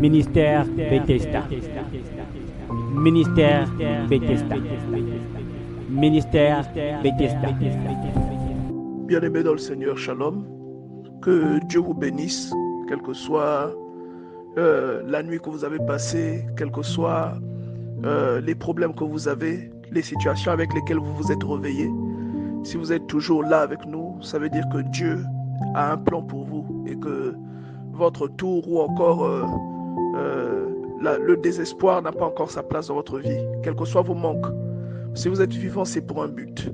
Ministère Bethesda. Ministère Bethesda. Ministère Bethesda. Bien-aimés dans le Seigneur, Shalom. Que Dieu vous bénisse, quelle que soit la nuit que vous avez passée, quels que soient les problèmes que vous avez, les situations avec lesquelles vous vous êtes réveillés. Si vous êtes toujours là avec nous, ça veut dire que Dieu a un plan pour vous et que votre tour ou encore le désespoir n'a pas encore sa place dans votre vie, quels que soient vos manques. Si vous êtes vivant, c'est pour un but.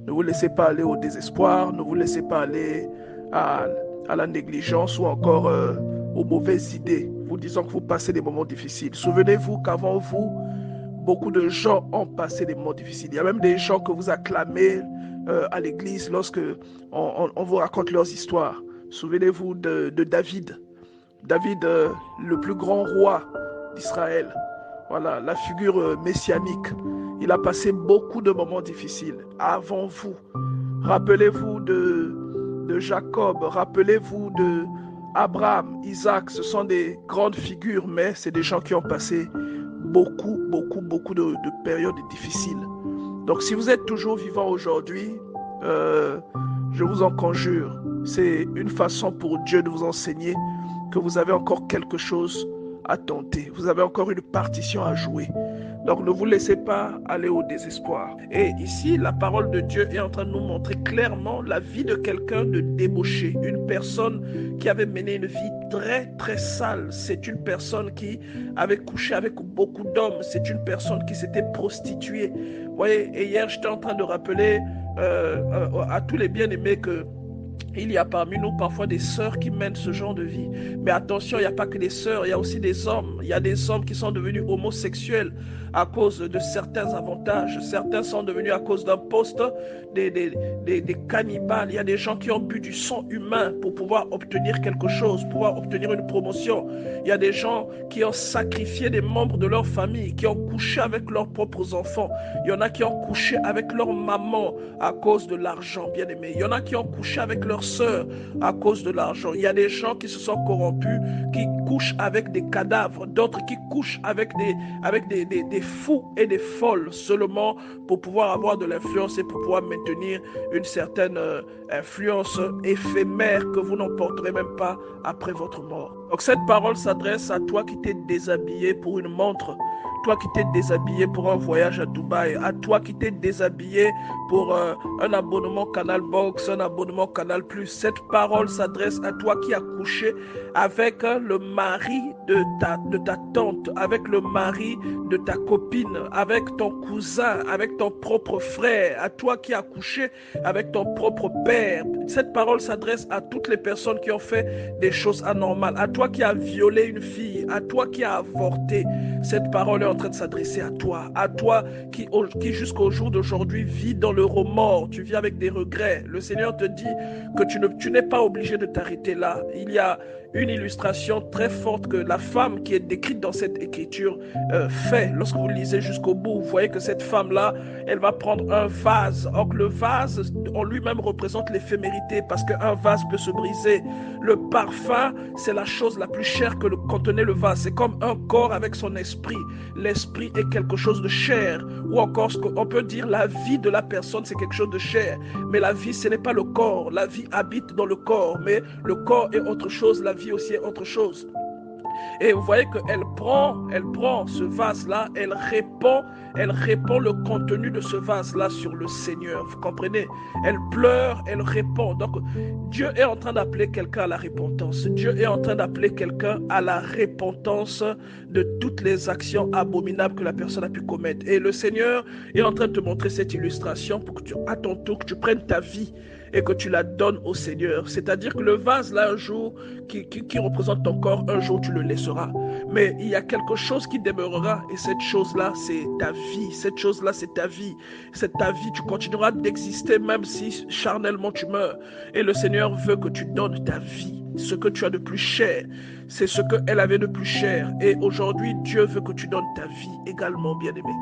Ne vous laissez pas aller au désespoir, ne vous laissez pas aller à la négligence ou encore aux mauvaises idées, vous disant que vous passez des moments difficiles. Souvenez-vous qu'avant vous, beaucoup de gens ont passé des moments difficiles. Il y a même des gens que vous acclamez à l'église lorsque on vous raconte leurs histoires. Souvenez-vous de David. David, le plus grand roi d'Israël. Voilà, la figure messianique. Il a passé beaucoup de moments difficiles avant vous. Rappelez-vous de Jacob, rappelez-vous de Abraham, Isaac. Ce sont des grandes figures, mais c'est des gens qui ont passé beaucoup de périodes difficiles. Donc si vous êtes toujours vivant aujourd'hui, je vous en conjure, c'est une façon pour Dieu de vous enseigner que vous avez encore quelque chose à tenter. Vous avez encore une partition à jouer. Donc ne vous laissez pas aller au désespoir. Et ici, la parole de Dieu est en train de nous montrer clairement la vie de quelqu'un de débauché. Une personne qui avait mené une vie très sale. C'est une personne qui avait couché avec beaucoup d'hommes. C'est une personne qui s'était prostituée. Vous voyez, et hier, j'étais en train de rappeler à tous les bien-aimés que il y a parmi nous parfois des sœurs qui mènent ce genre de vie. Mais attention, il n'y a pas que des sœurs, il y a aussi des hommes. Il y a des hommes qui sont devenus homosexuels à cause de certains avantages. Certains sont devenus à cause d'un poste des cannibales. Il y a des gens qui ont bu du sang humain pour pouvoir obtenir quelque chose, pouvoir obtenir une promotion. Il y a des gens qui ont sacrifié des membres de leur famille, qui ont couché avec leurs propres enfants. Il y en a qui ont couché avec leur maman à cause de l'argent, bien aimé. Il y en a qui ont couché avec leurs sœurs à cause de l'argent. Il y a des gens qui se sont corrompus, qui couchent avec des cadavres, d'autres qui couchent avec des fous et des folles seulement pour pouvoir avoir de l'influence et pour pouvoir maintenir une certaine influence éphémère que vous n'emporterez même pas après votre mort. Donc cette parole s'adresse à toi qui t'es déshabillé pour une montre, toi qui t'es déshabillé pour un voyage à Dubaï, à toi qui t'es déshabillé pour un abonnement Canal Box, un abonnement Canal Plus. Cette parole s'adresse à toi qui as couché avec le mari de ta tante, avec le mari de ta copine, avec ton cousin, avec ton propre frère, à toi qui as couché avec ton propre père. Cette parole s'adresse à toutes les personnes qui ont fait des choses anormales, à toi qui as violé une fille, à toi qui as avorté. Cette parole est en train de s'adresser à toi qui jusqu'au jour d'aujourd'hui vit dans le remords, tu vis avec des regrets. Le Seigneur te dit que tu n'es pas obligé de t'arrêter là. Il y a une illustration très forte que la femme qui est décrite dans cette écriture fait. Lorsque vous lisez jusqu'au bout, vous voyez que cette femme-là, elle va prendre un vase. Or que le vase en lui-même représente l'éphémérité parce qu'un vase peut se briser. Le parfum, c'est la chose la plus chère que contenait le vase. C'est comme un corps avec son esprit. L'esprit est quelque chose de cher. Ou encore, on peut dire la vie de la personne, c'est quelque chose de cher. Mais la vie, ce n'est pas le corps. La vie habite dans le corps. Mais le corps est autre chose, la vie aussi est autre chose. Et vous voyez qu'elle prend ce vase-là, elle répand le contenu de ce vase-là sur le Seigneur. Vous comprenez? Elle pleure, elle répand. Donc, Dieu est en train d'appeler quelqu'un à la repentance. Dieu est en train d'appeler quelqu'un à la repentance de toutes les actions abominables que la personne a pu commettre. Et le Seigneur est en train de te montrer cette illustration pour que à ton tour, que tu prennes ta vie et que tu la donnes au Seigneur. C'est-à-dire que le vase là, un jour, qui représente ton corps, un jour tu le laisseras. Mais il y a quelque chose qui demeurera et cette chose-là, c'est ta vie. Cette chose-là, c'est ta vie. C'est ta vie. Tu continueras d'exister même si charnellement tu meurs. Et le Seigneur veut que tu donnes ta vie. Ce que tu as de plus cher, c'est ce qu'elle avait de plus cher. Et aujourd'hui, Dieu veut que tu donnes ta vie également, bien-aimé.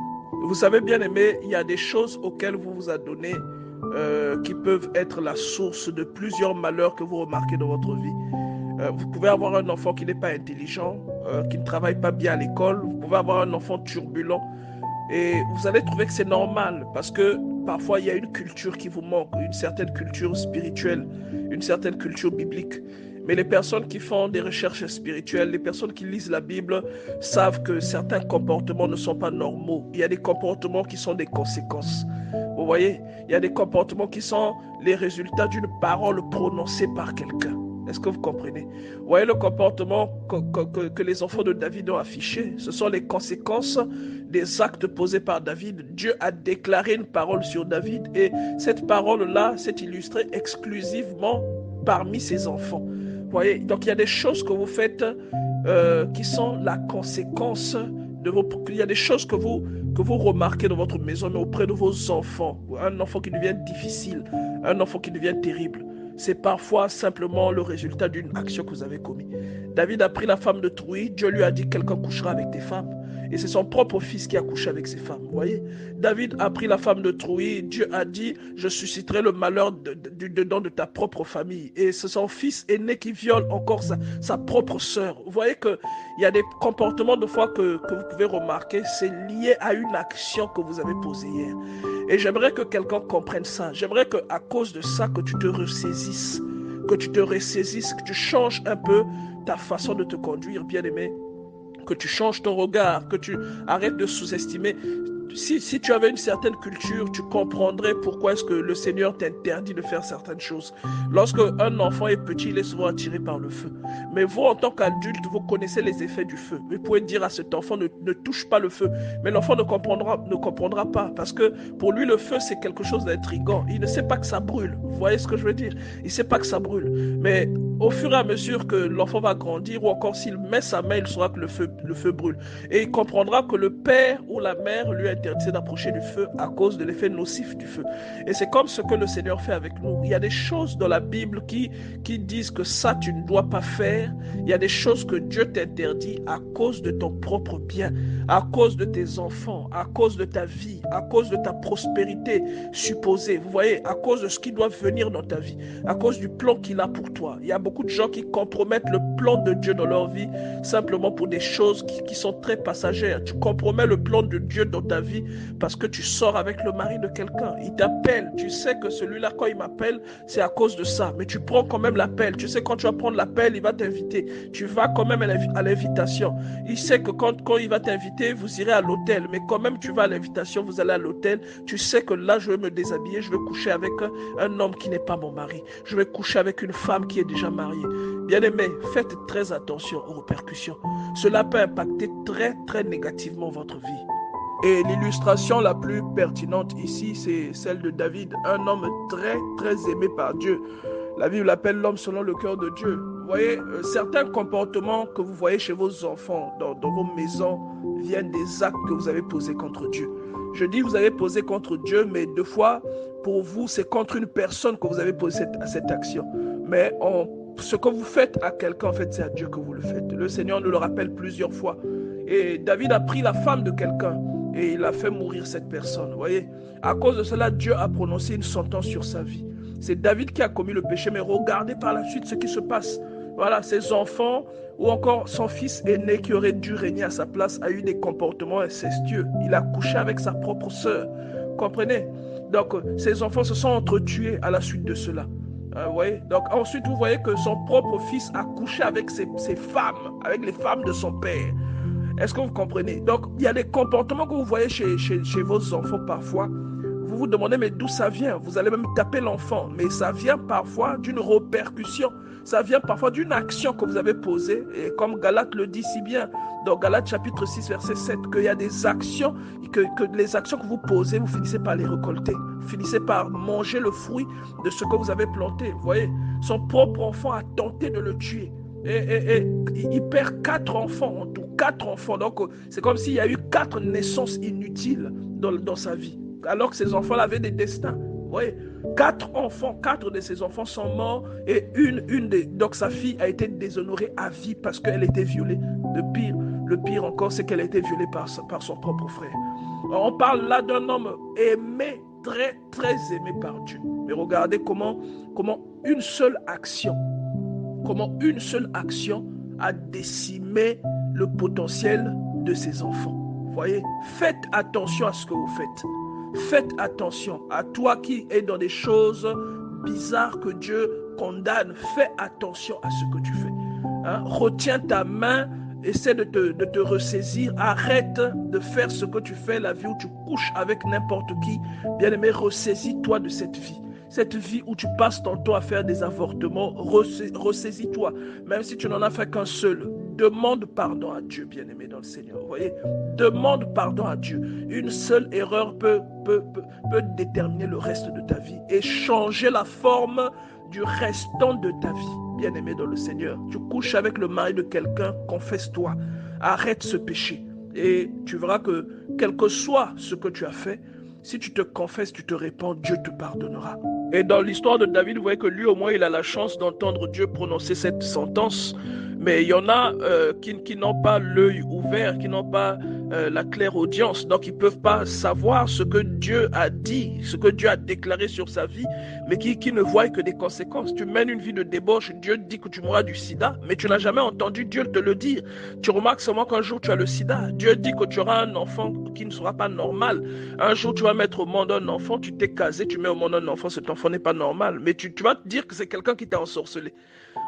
Vous savez, bien-aimé, il y a des choses auxquelles vous vous adonnez qui peuvent être la source de plusieurs malheurs que vous remarquez dans votre vie. Vous pouvez avoir un enfant qui n'est pas intelligent, qui ne travaille pas bien à l'école. Vous pouvez avoir un enfant turbulent. Et vous allez trouver que c'est normal parce que parfois il y a une culture qui vous manque, une certaine culture spirituelle, une certaine culture biblique. Mais les personnes qui font des recherches spirituelles, les personnes qui lisent la Bible savent que certains comportements ne sont pas normaux. Il y a des comportements qui sont des conséquences. Vous voyez, il y a des comportements qui sont les résultats d'une parole prononcée par quelqu'un. Est-ce que vous comprenez? Vous voyez le comportement que les enfants de David ont affiché? Ce sont les conséquences des actes posés par David. Dieu a déclaré une parole sur David et cette parole-là s'est illustrée exclusivement parmi ses enfants. Vous voyez? Donc il y a des choses que vous faites qui sont la conséquence de vos... Il y a des choses que vous remarquez dans votre maison, mais auprès de vos enfants. Un enfant qui devient difficile, un enfant qui devient terrible. C'est parfois simplement le résultat d'une action que vous avez commise. David a pris la femme de Trouï, Dieu lui a dit quelqu'un couchera avec tes femmes. Et c'est son propre fils qui a couché avec ses femmes. Vous voyez? David a pris la femme de Trouï, Dieu a dit je susciterai le malheur dedans de ta propre famille. Et c'est son fils aîné qui viole encore sa propre sœur. Vous voyez qu'il y a des comportements de fois que vous pouvez remarquer, c'est lié à une action que vous avez posée hier. Et j'aimerais que quelqu'un comprenne ça. J'aimerais qu'à cause de ça, que tu te ressaisisses, que tu changes un peu ta façon de te conduire, bien-aimé, que tu changes ton regard, que tu arrêtes de sous-estimer. Si tu avais une certaine culture, tu comprendrais pourquoi est-ce que le Seigneur t'interdit de faire certaines choses. Lorsque un enfant est petit, il est souvent attiré par le feu. Mais vous, en tant qu'adulte, vous connaissez les effets du feu. Vous pouvez dire à cet enfant, ne touche pas le feu. Mais l'enfant ne comprendra pas. Parce que pour lui, le feu, c'est quelque chose d'intriguant. Il ne sait pas que ça brûle. Vous voyez ce que je veux dire? Il ne sait pas que ça brûle. Mais au fur et à mesure que l'enfant va grandir, ou encore s'il met sa main, il saura que le feu brûle. Et il comprendra que le père ou la mère lui interdit d'approcher du feu à cause de l'effet nocif du feu. Et c'est comme ce que le Seigneur fait avec nous. Il y a des choses dans la Bible qui disent que ça, tu ne dois pas faire. Il y a des choses que Dieu t'interdit à cause de ton propre bien, à cause de tes enfants, à cause de ta vie, à cause de ta prospérité supposée. Vous voyez, à cause de ce qui doit venir dans ta vie, à cause du plan qu'il a pour toi. Il y a beaucoup de gens qui compromettent le plan de Dieu dans leur vie simplement pour des choses qui sont très passagères. Tu compromets le plan de Dieu dans ta vie parce que tu sors avec le mari de quelqu'un. Il t'appelle. Tu sais que celui-là, quand il m'appelle, c'est à cause de ça. Mais tu prends quand même l'appel. Tu sais, quand tu vas prendre l'appel, il va t'inviter. Tu vas quand même à l'invitation. Il sait que quand il va t'inviter, vous irez à l'hôtel. Mais quand même, tu vas à l'invitation, vous allez à l'hôtel. Tu sais que là, je vais me déshabiller. Je vais coucher avec un homme qui n'est pas mon mari. Je vais coucher avec une femme qui est déjà mariée. Bien-aimés, faites très attention aux répercussions. Cela peut impacter très, très négativement votre vie. Et l'illustration la plus pertinente ici, c'est celle de David, un homme très, très aimé par Dieu. La Bible l'appelle l'homme selon le cœur de Dieu. Vous voyez, certains comportements que vous voyez chez vos enfants, dans vos maisons, viennent des actes que vous avez posés contre Dieu. Je dis vous avez posé contre Dieu, mais deux fois, pour vous, c'est contre une personne que vous avez posé cette action. Mais ce que vous faites à quelqu'un, en fait, c'est à Dieu que vous le faites. Le Seigneur nous le rappelle plusieurs fois. Et David a pris la femme de quelqu'un et il a fait mourir cette personne. Vous voyez, à cause de cela, Dieu a prononcé une sentence sur sa vie. C'est David qui a commis le péché, mais regardez par la suite ce qui se passe. Voilà, ses enfants ou encore son fils aîné qui aurait dû régner à sa place a eu des comportements incestueux. Il a couché avec sa propre sœur. Comprenez? Donc, ses enfants se sont entretués à la suite de cela. Vous voyez? Donc, ensuite, vous voyez que son propre fils a couché avec ses femmes, avec les femmes de son père. Est-ce que vous comprenez? Donc, il y a des comportements que vous voyez chez vos enfants parfois. Vous vous demandez, mais d'où ça vient? Vous allez même taper l'enfant. Mais ça vient parfois d'une répercussion. Ça vient parfois d'une action que vous avez posée. Et comme Galate le dit si bien, dans Galate chapitre 6, verset 7, qu'il y a des actions, que les actions que vous posez, vous finissez par les récolter. Vous finissez par manger le fruit de ce que vous avez planté. Vous voyez, son propre enfant a tenté de le tuer. Et il perd 4 enfants en tout, 4 enfants. Donc, c'est comme s'il y a eu 4 naissances inutiles dans sa vie. Alors que ces enfants avaient des destins. Vous voyez, 4 enfants, 4 de ses enfants sont morts et donc sa fille a été déshonorée à vie parce qu'elle était violée. Le pire encore, c'est qu'elle a été violée par son propre frère. Alors, on parle là d'un homme aimé, très, très aimé par Dieu. Mais regardez comment une seule action comment une seule action a décimé le potentiel de ses enfants. Vous voyez, faites attention à ce que vous faites. Faites attention à toi qui es dans des choses bizarres que Dieu condamne. Fais attention à ce que tu fais. Retiens ta main, essaie de te ressaisir. Arrête de faire ce que tu fais, la vie où tu couches avec n'importe qui. Bien-aimé, ressaisis-toi de cette vie. Cette vie où tu passes ton temps à faire des avortements, ressaisis-toi. Même si tu n'en as fait qu'un seul, demande pardon à Dieu, bien-aimé dans le Seigneur. Vous voyez, demande pardon à Dieu. Une seule erreur peut déterminer le reste de ta vie et changer la forme du restant de ta vie, bien-aimé dans le Seigneur. Tu couches avec le mari de quelqu'un, confesse-toi. Arrête ce péché. Et tu verras que, quel que soit ce que tu as fait, si tu te confesses, tu te répands, Dieu te pardonnera. Et dans l'histoire de David, vous voyez que lui, au moins, il a la chance d'entendre Dieu prononcer cette sentence. Mais il y en a qui n'ont pas l'œil ouvert, qui n'ont pas la claire audience. Donc, ils ne peuvent pas savoir ce que Dieu a dit, ce que Dieu a déclaré sur sa vie, mais qui ne voient que des conséquences. Tu mènes une vie de débauche, Dieu te dit que tu mourras du sida, mais tu n'as jamais entendu Dieu te le dire. Tu remarques seulement qu'un jour, tu as le sida. Dieu dit que tu auras un enfant qui ne sera pas normal. Un jour, tu vas mettre au monde un enfant, tu t'es casé, tu mets au monde un enfant, cet enfant n'est pas normal. Mais tu vas te dire que c'est quelqu'un qui t'a ensorcelé.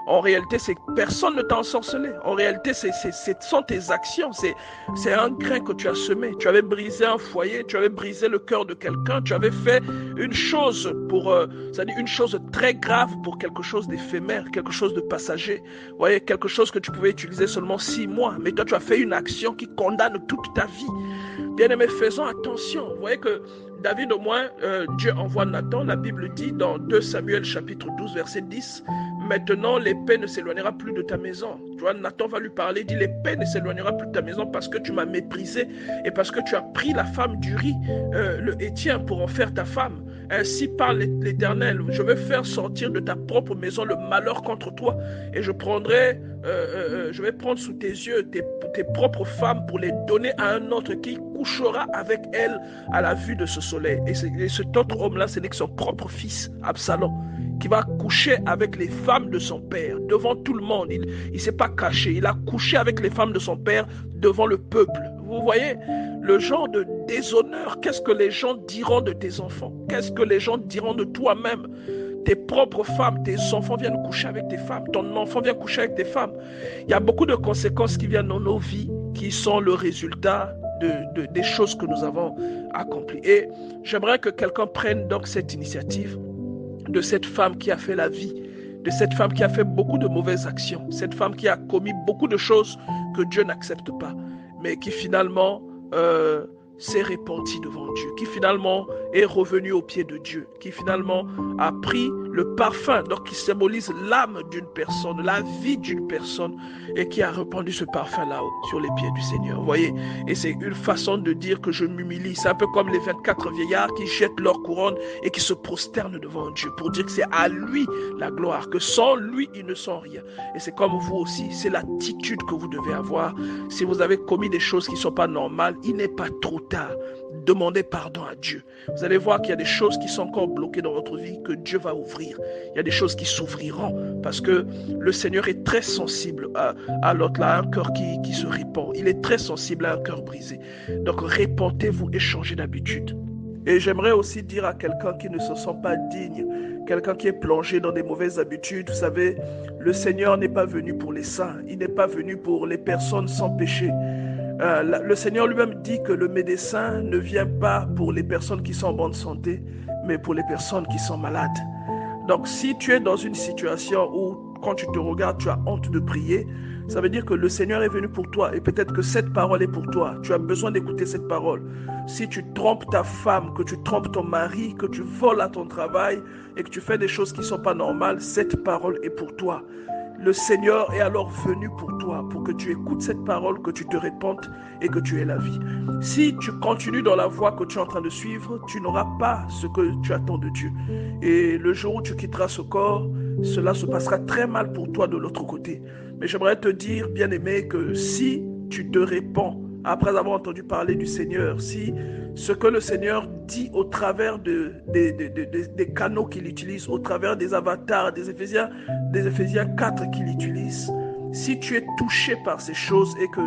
En réalité, personne ne t'a ensorcelé. En réalité, ce sont tes actions. C'est un grain que tu as semé. Tu avais brisé un foyer, tu avais brisé le cœur de quelqu'un, tu avais fait une chose c'est-à-dire une chose très grave pour quelque chose d'éphémère, quelque chose de passager. Vous voyez, quelque chose que tu pouvais utiliser seulement 6 mois. Mais toi, tu as fait une action qui condamne toute ta vie. Bien-aimés, faisons attention. Vous voyez que David, au moins, Dieu envoie Nathan. La Bible dit dans 2 Samuel chapitre 12, verset 10, « Maintenant, l'épée ne s'éloignera plus de ta maison. » Tu vois, Nathan va lui parler, il dit, « L'épée ne s'éloignera plus de ta maison parce que tu m'as méprisé et parce que tu as pris la femme d'Uri, le Héthien, pour en faire ta femme. Ainsi parle l'Éternel, je vais faire sortir de ta propre maison le malheur contre toi et je vais prendre sous tes yeux tes propres femmes pour les donner à un autre qui couchera avec elle à la vue de ce soleil. » Et cet autre homme-là, ce n'est que son propre fils, Absalom, qui va coucher avec les femmes de son père devant tout le monde. Il ne s'est pas caché, il a couché avec les femmes de son père devant le peuple. Vous voyez le genre de déshonneur. Qu'est-ce que les gens diront de tes enfants? Qu'est-ce que les gens diront de toi-même? Tes propres femmes, tes enfants viennent coucher avec tes femmes, ton enfant vient coucher avec tes femmes. Il y a beaucoup de conséquences qui viennent dans nos vies, qui sont le résultat des choses que nous avons accomplies. Et j'aimerais que quelqu'un prenne donc cette initiative de cette femme qui a fait la vie, de cette femme qui a fait beaucoup de mauvaises actions, cette femme qui a commis beaucoup de choses que Dieu n'accepte pas, mais qui finalement s'est repentie devant Dieu, qui finalement est revenu au pied de Dieu, qui finalement a pris le parfum, donc qui symbolise l'âme d'une personne, la vie d'une personne, et qui a répandu ce parfum là-haut, sur les pieds du Seigneur. Vous voyez, et c'est une façon de dire que je m'humilie. C'est un peu comme les 24 vieillards qui jettent leur couronne et qui se prosternent devant Dieu, pour dire que c'est à lui la gloire, que sans lui, ils ne sont rien. Et c'est comme vous aussi, c'est l'attitude que vous devez avoir. Si vous avez commis des choses qui ne sont pas normales, il n'est pas trop tard. Demandez pardon à Dieu. Vous allez voir qu'il y a des choses qui sont encore bloquées dans votre vie que Dieu va ouvrir. Il y a des choses qui s'ouvriront parce que le Seigneur est très sensible à l'autre, là, à un cœur qui se répand. Il est très sensible à un cœur brisé. Donc répentez-vous et changez d'habitude. Et j'aimerais aussi dire à quelqu'un qui ne se sent pas digne, quelqu'un qui est plongé dans des mauvaises habitudes, vous savez, le Seigneur n'est pas venu pour les saints, il n'est pas venu pour les personnes sans péché. Le Seigneur lui-même dit que le médecin ne vient pas pour les personnes qui sont en bonne santé, mais pour les personnes qui sont malades. Donc si tu es dans une situation où quand tu te regardes, tu as honte de prier, ça veut dire que le Seigneur est venu pour toi et peut-être que cette parole est pour toi. Tu as besoin d'écouter cette parole. Si tu trompes ta femme, que tu trompes ton mari, que tu voles à ton travail et que tu fais des choses qui ne sont pas normales, cette parole est pour toi. Le Seigneur est alors venu pour toi, pour que tu écoutes cette parole, que tu te répandes et que tu aies la vie. Si tu continues dans la voie que tu es en train de suivre, tu n'auras pas ce que tu attends de Dieu. Et le jour où tu quitteras ce corps, cela se passera très mal pour toi de l'autre côté. Mais j'aimerais te dire, bien-aimé, que si tu te répands, après avoir entendu parler du Seigneur, si ce que le Seigneur dit au travers des canaux qu'il utilise, au travers des avatars, des Éphésiens 4 qu'il utilise, si tu es touché par ces choses et que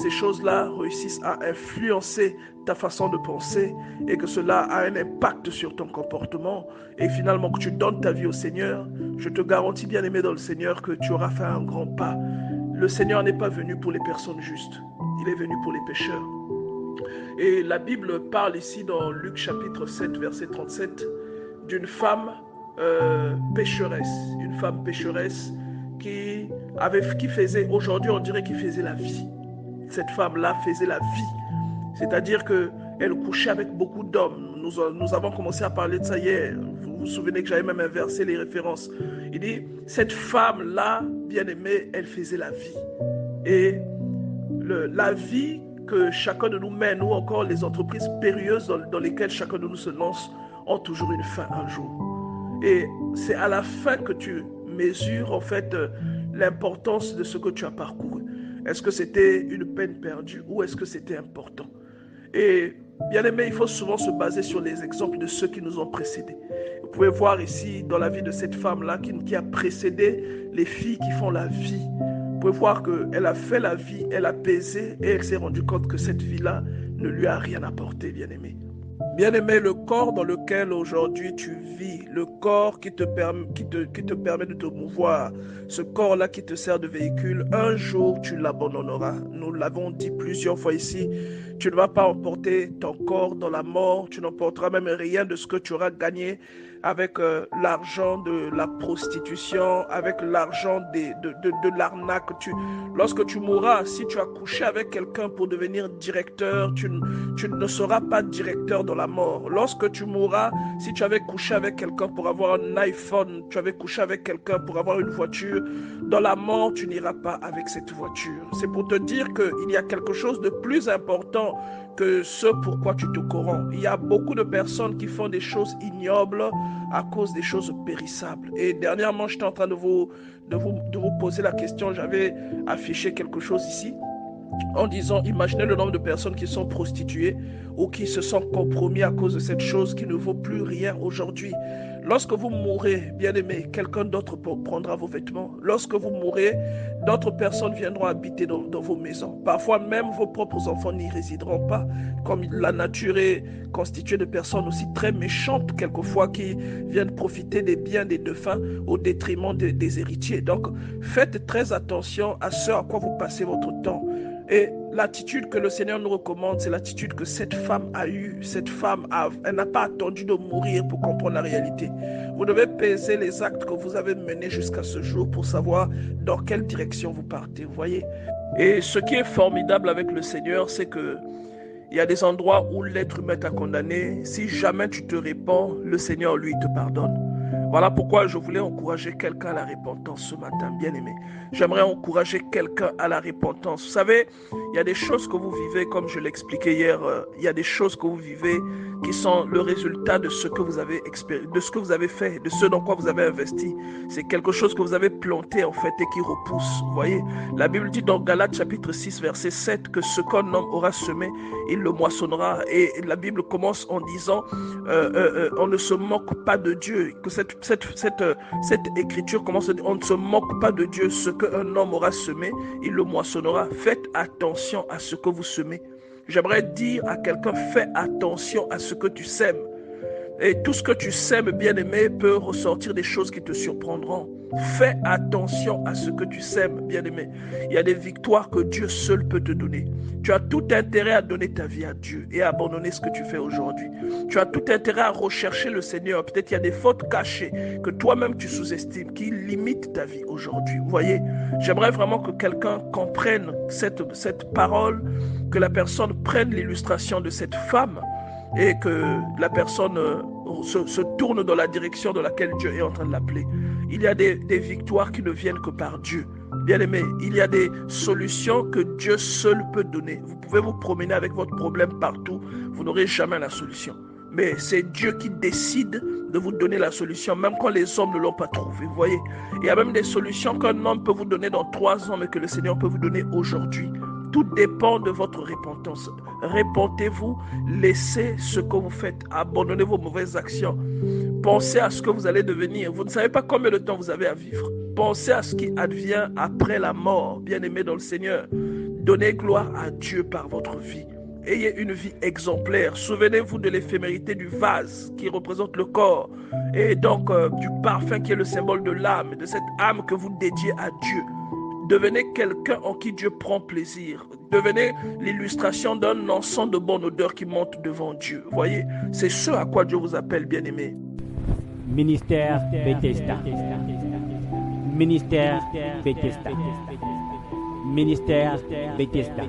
ces choses-là réussissent à influencer ta façon de penser et que cela a un impact sur ton comportement et finalement que tu donnes ta vie au Seigneur, je te garantis, bien-aimé dans le Seigneur, que tu auras fait un grand pas. Le Seigneur n'est pas venu pour les personnes justes, il est venu pour les pécheurs. Et la Bible parle ici dans Luc chapitre 7, verset 37, d'une femme pécheresse, une femme pécheresse qui faisait, aujourd'hui on dirait qu'il faisait la vie. Cette femme-là faisait la vie. C'est-à-dire qu'elle couchait avec beaucoup d'hommes. Nous avons commencé à parler de ça hier. Vous vous souvenez que j'avais même inversé les références. Il dit, cette femme-là, bien-aimée, elle faisait la vie. Et la vie que chacun de nous mène, ou encore les entreprises périlleuses dans lesquelles chacun de nous se lance, ont toujours une fin un jour. Et c'est à la fin que tu mesures en fait l'importance de ce que tu as parcouru. Est-ce que c'était une peine perdue ou est-ce que c'était important? Et bien aimé, il faut souvent se baser sur les exemples de ceux qui nous ont précédés. Vous pouvez voir ici dans la vie de cette femme-là qui a précédé les filles qui font la vie. Vous pouvez voir qu'elle a fait la vie, elle a pesé et elle s'est rendue compte que cette vie-là ne lui a rien apporté, bien aimé. Bien-aimé, le corps dans lequel aujourd'hui tu vis, le corps qui te permet de te mouvoir, ce corps-là qui te sert de véhicule, un jour tu l'abandonneras. Nous l'avons dit plusieurs fois ici, tu ne vas pas emporter ton corps dans la mort, tu n'emporteras même rien de ce que tu auras gagné avec l'argent de la prostitution, avec l'argent de l'arnaque. Lorsque tu mourras, si tu as couché avec quelqu'un pour devenir directeur, tu ne seras pas directeur dans la mort. Lorsque tu mourras, si tu avais couché avec quelqu'un pour avoir un iPhone, tu avais couché avec quelqu'un pour avoir une voiture, dans la mort, tu n'iras pas avec cette voiture. C'est pour te dire qu'il y a quelque chose de plus important que ce pourquoi tu te corromps. Il y a beaucoup de personnes qui font des choses ignobles à cause des choses périssables. Et dernièrement, j'étais en train de vous poser la question, j'avais affiché quelque chose ici, en disant, imaginez le nombre de personnes qui sont prostituées ou qui se sont compromis à cause de cette chose qui ne vaut plus rien aujourd'hui. Lorsque vous mourrez, bien-aimé, quelqu'un d'autre prendra vos vêtements. Lorsque vous mourrez, d'autres personnes viendront habiter dans vos maisons. Parfois même, vos propres enfants n'y résideront pas, comme la nature est constituée de personnes aussi très méchantes, quelquefois, qui viennent profiter des biens des défunts au détriment des héritiers. Donc, faites très attention à ce à quoi vous passez votre temps. Et l'attitude que le Seigneur nous recommande, c'est l'attitude que cette femme a eue. Cette femme, elle n'a pas attendu de mourir pour comprendre la réalité. Vous devez peser les actes que vous avez menés jusqu'à ce jour pour savoir dans quelle direction vous partez, vous voyez. Et ce qui est formidable avec le Seigneur, c'est que il y a des endroits où l'être humain t'a condamné. Si jamais tu te répands, le Seigneur, lui, te pardonne. Voilà pourquoi je voulais encourager quelqu'un à la repentance ce matin, bien-aimé. J'aimerais encourager quelqu'un à la repentance. Vous savez, il y a des choses que vous vivez, comme je l'expliquais hier, il y a des choses que vous vivez qui sont le résultat de ce que vous avez de ce que vous avez fait, de ce dans quoi vous avez investi. C'est quelque chose que vous avez planté en fait et qui repousse. Vous voyez, la Bible dit dans Galates chapitre 6 verset 7 que ce qu'un homme aura semé, il le moissonnera. Et la Bible commence en disant on ne se moque pas de Dieu. Que cette écriture commence à dire on ne se moque pas de Dieu. Ce qu'un homme aura semé, il le moissonnera. Faites attention à ce que vous semez. J'aimerais dire à quelqu'un, fais attention à ce que tu sèmes. Et tout ce que tu sèmes, bien-aimé, peut ressortir des choses qui te surprendront. Fais attention à ce que tu sèmes, bien-aimé. Il y a des victoires que Dieu seul peut te donner. Tu as tout intérêt à donner ta vie à Dieu et à abandonner ce que tu fais aujourd'hui. Tu as tout intérêt à rechercher le Seigneur. Peut-être qu'il y a des fautes cachées que toi-même tu sous-estimes, qui limitent ta vie aujourd'hui. Vous voyez, j'aimerais vraiment que quelqu'un comprenne cette parole, que la personne prenne l'illustration de cette femme et que la personne se tourne dans la direction dans laquelle Dieu est en train de l'appeler. Il y a des victoires qui ne viennent que par Dieu. Bien-aimé, il y a des solutions que Dieu seul peut donner. Vous pouvez vous promener avec votre problème partout, vous n'aurez jamais la solution. Mais c'est Dieu qui décide de vous donner la solution, même quand les hommes ne l'ont pas trouvée. Vous voyez, il y a même des solutions qu'un homme peut vous donner dans 3 ans, mais que le Seigneur peut vous donner aujourd'hui. Tout dépend de votre repentance. Répentez-vous, laissez ce que vous faites, abandonnez vos mauvaises actions. Pensez à ce que vous allez devenir. Vous ne savez pas combien de temps vous avez à vivre. Pensez à ce qui advient après la mort, bien-aimés dans le Seigneur. Donnez gloire à Dieu par votre vie. Ayez une vie exemplaire. Souvenez-vous de l'éphémérité du vase qui représente le corps et donc du parfum qui est le symbole de l'âme, de cette âme que vous dédiez à Dieu. Devenez quelqu'un en qui Dieu prend plaisir. Devenez l'illustration d'un encens de bonne odeur qui monte devant Dieu. Voyez, c'est ce à quoi Dieu vous appelle, bien-aimés. Ministère Bethesda. Ministère Bethesda. Ministère Bethesda.